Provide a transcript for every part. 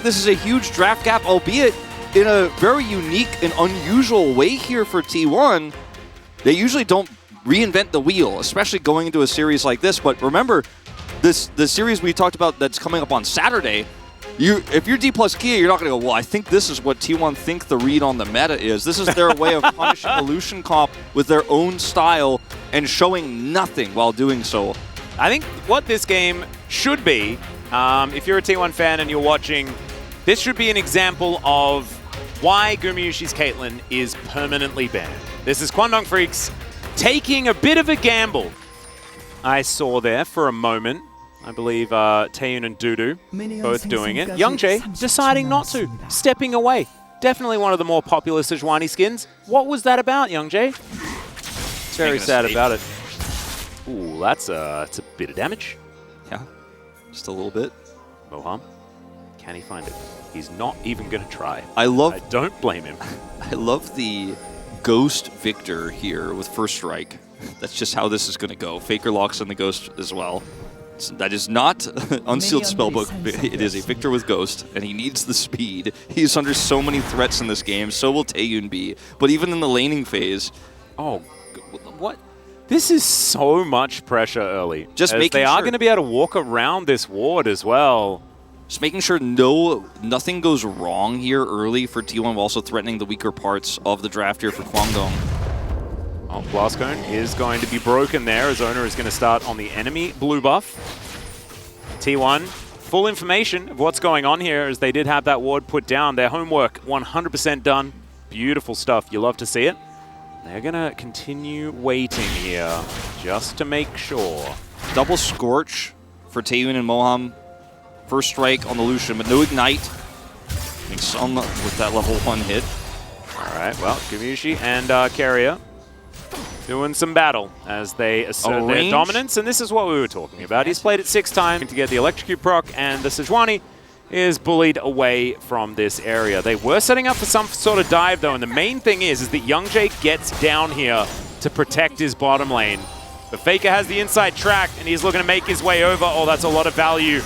this is a huge draft gap, albeit in a very unique and unusual way here for T1. They usually don't reinvent the wheel, especially going into a series like this. But remember, the series we talked about that's coming up on Saturday, if you're D plus Kia, you're not going to go, well, I think this is what T1 think the read on the meta is. This is their way of punishing Illusion Comp with their own style and showing nothing while doing so. I think what this game should be, if you're a T1 fan and you're watching, this should be an example of why Gumayusi's Caitlyn is permanently banned. This is Kwangdong FREECS taking a bit of a gamble. I saw there for a moment. I believe Taeyun and Dudu both doing it. Youngjae deciding not to, stepping away. Definitely one of the more popular Sejuani skins. What was that about, Youngjae? Very sad about it. Ooh, that's a bit of damage. Yeah, just a little bit. Moham, can he find it? He's not even going to try. I don't blame him. I love the Ghost Victor here with first strike. That's just how this is going to go. Faker locks in the Ghost as well. That is not Unsealed Spellbook. It is a Victor with Ghost, and he needs the speed. He's under so many threats in this game. So will Taeyun be. But even in the laning phase... Oh, what? This is so much pressure early. Just making they are going to be able to walk around this ward as well. Just making sure nothing goes wrong here early for T1, while also threatening the weaker parts of the draft here for Kwangdong. Oh, Blast Cone is going to be broken there as Owner is going to start on the enemy blue buff. T1, full information of what's going on here as they did have that ward put down. Their homework 100% done. Beautiful stuff. You love to see it. They're going to continue waiting here just to make sure. Double Scorch for Taeyun and Moham. First strike on the Lucian, but no Ignite. Some with that level 1 hit. All right, well, Gumayusi and Keria doing some battle as they assert their dominance, and this is what we were talking about. He's played it 6 times to get the Electrocute proc, and the Sejuani is bullied away from this area. They were setting up for some sort of dive, though, and the main thing is that Youngjae gets down here to protect his bottom lane. The Faker has the inside track, and he's looking to make his way over. Oh, that's a lot of value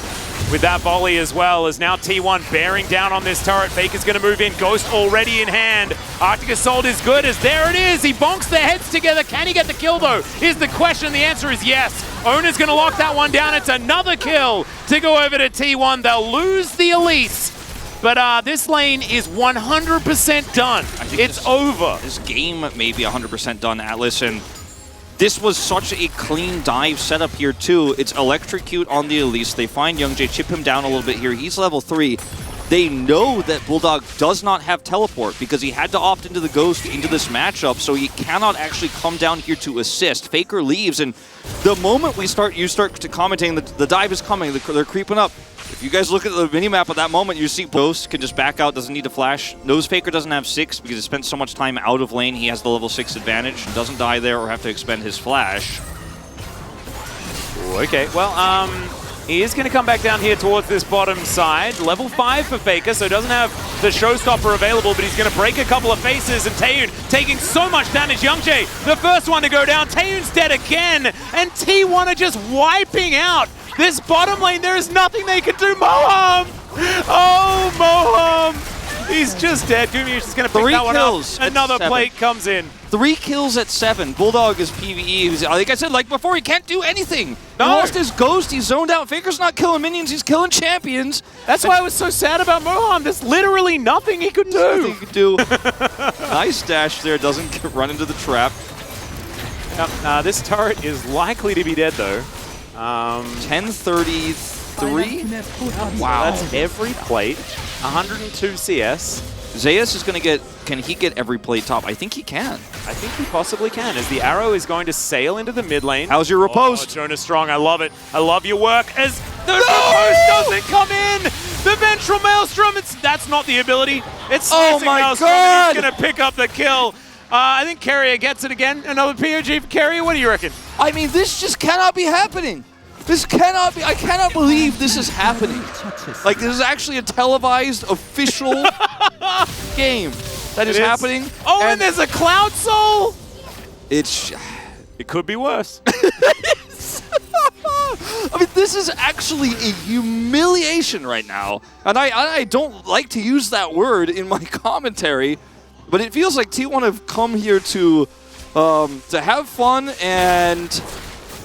with that volley as well, as now T1 bearing down on this turret. Faker's going to move in. Ghost already in hand. Arctic Assault is good, as there it is. He bonks their heads together. Can he get the kill, though? Is the question. The answer is yes. Owner's going to lock that one down. It's another kill to go over to T1. They'll lose the Elise, but this lane is 100% done. It's over. This game may be 100% done, Atlas, and this was such a clean dive setup here, too. It's Electrocute on the Elise. They find Youngjae, chip him down a little bit here. He's level 3. They know that Bulldog does not have teleport because he had to opt into the Ghost into this matchup, so he cannot actually come down here to assist. Faker leaves, and the moment you start commenting that the dive is coming, they're creeping up. If you guys look at the minimap at that moment, you see Ghost can just back out, doesn't need to flash. Knows Faker doesn't have 6 because he spent so much time out of lane. He has the level 6 advantage and doesn't die there or have to expend his flash. Ooh, okay, well, he is going to come back down here towards this bottom side. Level 5 for Faker, so doesn't have the showstopper available, but he's going to break a couple of faces, and Taeyun taking so much damage. Youngjae, the first one to go down. Taeyun's dead again, and T1 are just wiping out this bottom lane. There is nothing they can do. Moham! Oh, Moham! He's just dead. Gumayusi's going to pick that one up. Another plate comes in. 3 kills at 7. Bulldog is PvE. Like I said, like before, he can't do anything. No. He lost his Ghost. He's zoned out. Faker's not killing minions. He's killing champions. That's why I was so sad about Moham. There's literally nothing he could do. Nothing he could do. Nice dash there. Doesn't run into the trap. This turret is likely to be dead, though. 1033. Wow. That's every plate. 102 CS. Zeus is going to get... Can he get every plate top? I think he can. I think he possibly can, as the arrow is going to sail into the mid lane. How's your riposte? Oh, Jonas Strong, I love it. I love your work, as the riposte doesn't come in. The Ventral Maelstrom, that's not the ability. It's Slicing Maelstrom, and he's going to pick up the kill. I think Keria gets it again. Another POG for Keria. What do you reckon? I mean, this just cannot be happening. This cannot be. I cannot believe this is happening. Like, this is actually a televised, official game that is happening. Oh, and there's a Cloud Soul. It could be worse. I mean, this is actually a humiliation right now. And I don't like to use that word in my commentary, but it feels like T1 have come here to have fun and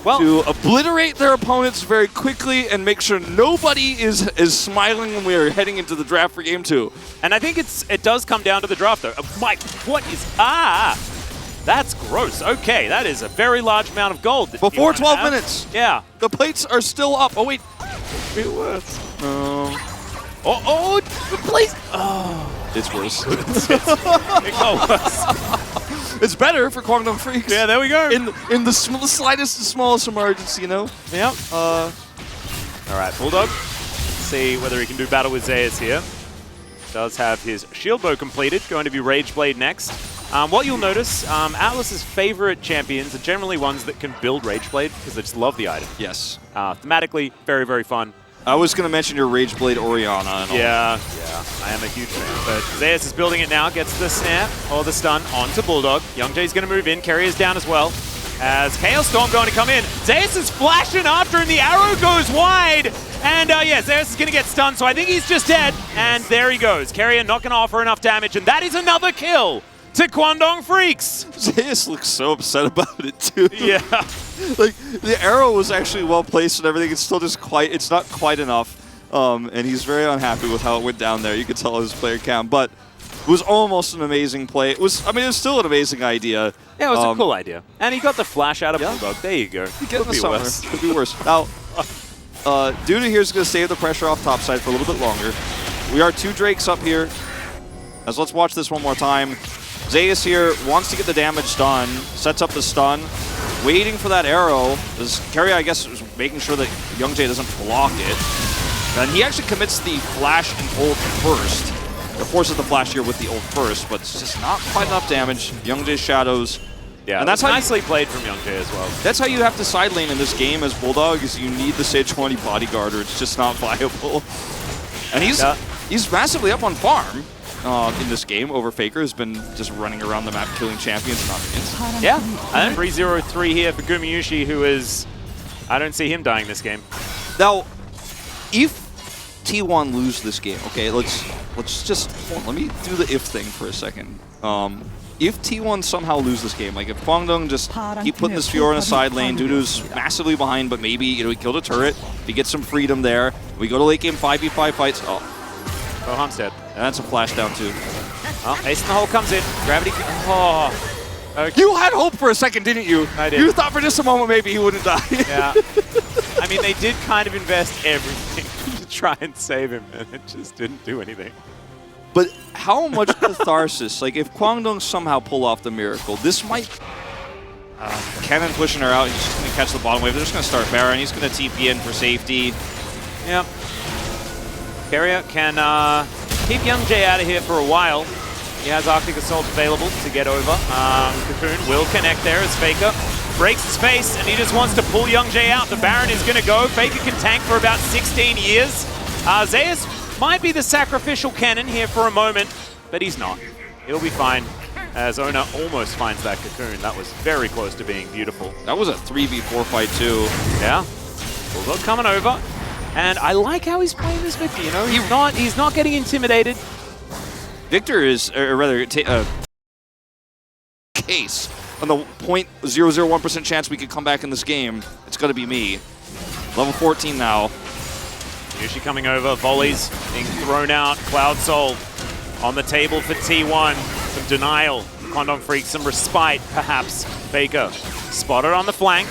to obliterate their opponents very quickly and make sure nobody is smiling when we are heading into the draft for Game 2. And I think it does come down to the draft, though. Mike, what is... That's gross. Okay, that is a very large amount of gold. Before 12 minutes. Yeah. The plates are still up. Oh, wait. It was. The plates. Oh. It's worse. It got worse. It's better for Kwangdong Freaks. Yeah, there we go. In the slightest and smallest emergency, you know? Yep. All right, Bulldog. Let's see whether he can do battle with Zeus here. Does have his shield bow completed. Going to be Rage Blade next. What you'll notice, Atlas's favorite champions are generally ones that can build Rage Blade because they just love the item. Yes. Thematically, very, very fun. I was going to mention your Rage Blade Orianna and all. Yeah, I am a huge fan. But Zeus is building it now, gets the snap or the stun onto Bulldog. Youngjae's going to move in, Carrier's down as well. As Chaos Storm going to come in. Zeus is flashing after him, the arrow goes wide. And yeah, Zeus is going to get stunned, so I think he's just dead. And there he goes. Carrier not going to offer enough damage, and that is another kill to Kwangdong Freeks. Zeus looks so upset about it too. Yeah. Like, the arrow was actually well placed and everything. It's still just it's not quite enough. And he's very unhappy with how it went down there. You could tell his player cam, but it was almost an amazing play. It was still an amazing idea. Yeah, it was a cool idea. And he got the flash out of Bulldog. There you go. Could be worse. Could be worse. Now, Duda here is going to save the pressure off topside for a little bit longer. We are 2 Drakes up here. As let's watch this one more time. Zeus here wants to get the damage done, sets up the stun, waiting for that arrow. Carrier, I guess, is making sure that Youngjae doesn't block it. And he actually commits the flash and ult first. It forces the flash here with the ult first, but it's just not quite enough damage. Youngjae's shadows. Yeah, and that's nicely played from Youngjae as well. That's how you have to side lane in this game as Bulldog, is you need the Sage 20 bodyguard or it's just not viable. And he's massively up on farm. In this game over FAKER has been just running around the map killing champions and not minions. Yeah, and 3-0-3 here for Gumayushi, who is... I don't see him dying this game. Now, if T1 lose this game, okay, let's just... let me do the if thing for a second. If T1 somehow lose this game, like if Kwangdong just keep putting this Fiora in a side lane, Dudu's massively behind, but maybe, you know, he killed a turret, we get some freedom there, we go to late game 5v5 fights, Moham's dead. And that's a flash down too. Oh, Ace in the hole comes in. Gravity. Oh. Okay. You had hope for a second, didn't you? I did. You thought for just a moment maybe he wouldn't die. Yeah. I mean, they did kind of invest everything to try and save him, and it just didn't do anything. But how much catharsis? Like, if Kwangdong somehow pull off the miracle, this might... Cannon pushing her out. He's just going to catch the bottom wave. They're just going to start Baron. He's going to TP in for safety. Yep. Carrier can keep Youngjae out of here for a while. He has Arctic Assault available to get over. Cocoon will connect there as FAKER breaks his face, and he just wants to pull Youngjae out. The Baron is going to go. FAKER can tank for about 16 years. Zeus might be the sacrificial cannon here for a moment, but he's not. He'll be fine, as Ona almost finds that Cocoon. That was very close to being beautiful. That was a 3v4 fight too. Yeah. Bulldog coming over. And I like how he's playing this Victor, you know? He's not getting intimidated. Victor is, or rather, case on the 0.001% chance we could come back in this game. It's going to be me. Level 14 now. Yushi coming over, volleys being thrown out. Cloud Soul on the table for T1. Some denial. Kwangdong Freeks, some respite, perhaps. FAKER spotted on the flank.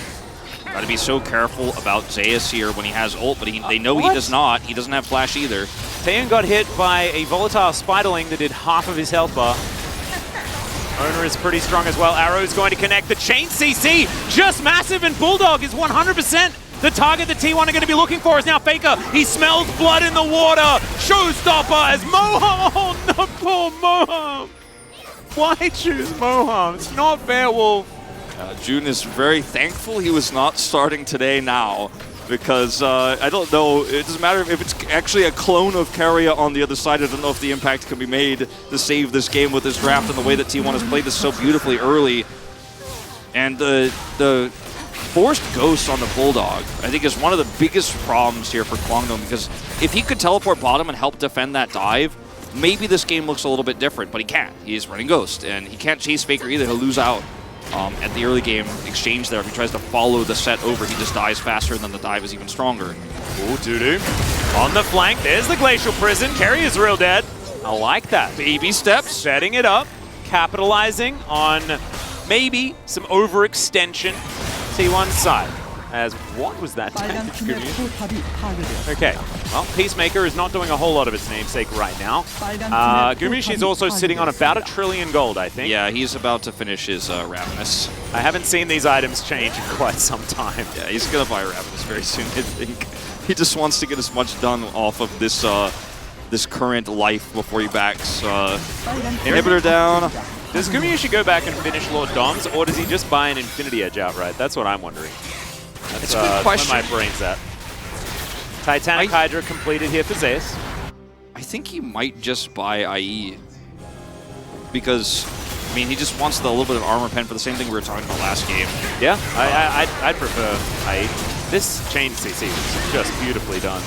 Got to be so careful about Zeus here when he has ult, but they know he does not. He doesn't have flash either. Taeyeon got hit by a volatile Spiderling that did half of his health bar. Owner is pretty strong as well. Arrow's going to connect. The chain CC, just massive, and Bulldog is 100% the target that T1 are going to be looking for. Is now FAKER. He smells blood in the water. Showstopper as Moham. Oh, no, poor Moham. Why choose Moham? It's not fair, Wolf. June is very thankful he was not starting today now, because I don't know, it doesn't matter if it's actually a clone of Carrier on the other side. I don't know if the impact can be made to save this game with this draft and the way that T1 has played this so beautifully early. And the forced ghost on the Bulldog, I think, is one of the biggest problems here for Kwangdong, because if he could teleport bottom and help defend that dive, maybe this game looks a little bit different, but he can't. He's running Ghost, and he can't chase Faker either. He'll lose out at the early game exchange there. If he tries to follow the set over, he just dies faster, and then the dive is even stronger. Ooh, Dudu on the flank. There's the Glacial Prison. Carry is real dead. I like that. Baby steps. Setting it up, capitalizing on maybe some overextension T1's side. As what was that? Okay, well, Peacemaker is not doing a whole lot of its namesake right now. Gumishi is also sitting on about $1 trillion gold, I think. Yeah, he's about to finish his Ravenous. I haven't seen these items change in quite some time. Yeah, he's gonna buy Ravenous very soon, I think. He just wants to get as much done off of this this current life before he backs inhibitor down. Does Gumishi go back and finish Lord Doms, or does he just buy an Infinity Edge outright? That's what I'm wondering. It's a good question. Where my brain's at. Titanic Hydra completed here for Zeus. I think he might just buy IE. Because, I mean, he just wants the little bit of armor pen for the same thing we were talking about last game. Yeah, I'd prefer IE. This chain CC was just beautifully done.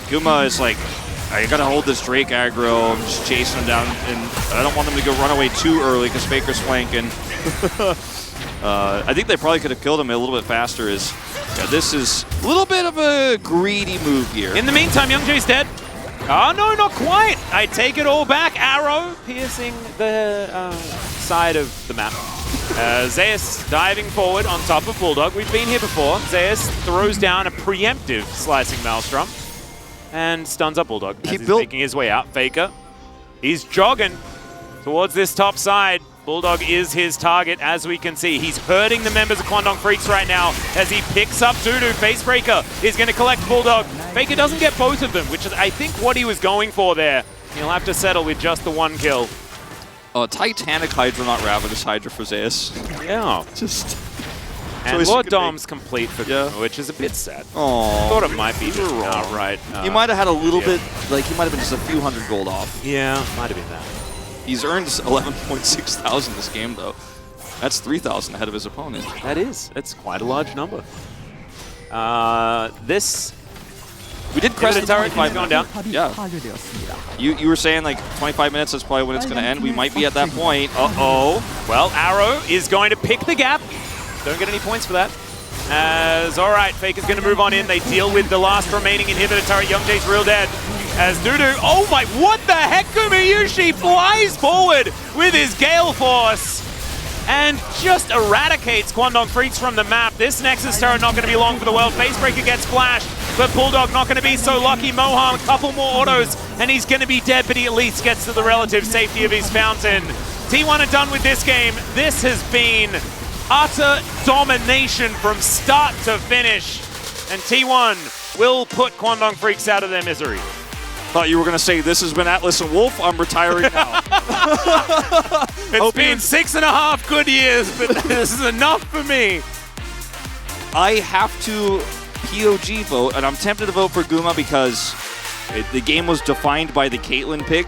Guma is like, I gotta hold this Drake aggro, I'm just chasing him down, and I don't want him to go run away too early because Faker's flanking. I think they probably could have killed him a little bit faster. This is a little bit of a greedy move here. In the meantime, Youngjae's dead. Oh, no, not quite. I take it all back. Arrow piercing the side of the map. Zeus diving forward on top of Bulldog. We've been here before. Zeus throws down a preemptive slicing Maelstrom and stuns up Bulldog as he's making his way out. Faker, he's jogging towards this top side. Bulldog is his target, as we can see. He's hurting the members of Kwangdong FREECS right now as he picks up Dudu. Facebreaker is going to collect Bulldog. Faker doesn't get both of them, which is, I think, what he was going for there. He'll have to settle with just the one kill. Titanic Hydra, not Ravenous Hydra for Zeus. Yeah. Just... And Lord Dom's complete for which is a bit sad. Oh, thought it might be just right. He might have had a little bit, like he might have been just a few hundred gold off. Yeah, might have been that. He's earned 11.6 thousand this game though. That's 3,000 ahead of his opponent. That is. That's quite a large number. We did crest the turret. He's gone down. Yeah. You were saying like 25 minutes is probably when it's going to end. We might be at that point. Uh-oh. Well, Arrow is going to pick the gap. Don't get any points for that. All right, Faker's going to move on in. They deal with the last remaining inhibitor turret. Youngjae's real dead. As Dudu, oh my, what the heck? Gumayushi flies forward with his Gale Force and just eradicates Kwangdong FREECS from the map. This Nexus turret not going to be long for the world. Facebreaker gets flashed, but Bulldog not going to be so lucky. Moham, a couple more autos, and he's going to be dead, but he at least gets to the relative safety of his fountain. T1 are done with this game. This has been utter domination from start to finish, and T1 will put Kwangdong FREECS out of their misery. Thought you were going to say, this has been Atlas and Wolf, I'm retiring now. It's been 6.5 good years, but this is enough for me. I have to POG vote, and I'm tempted to vote for Guma because the game was defined by the Caitlyn pick,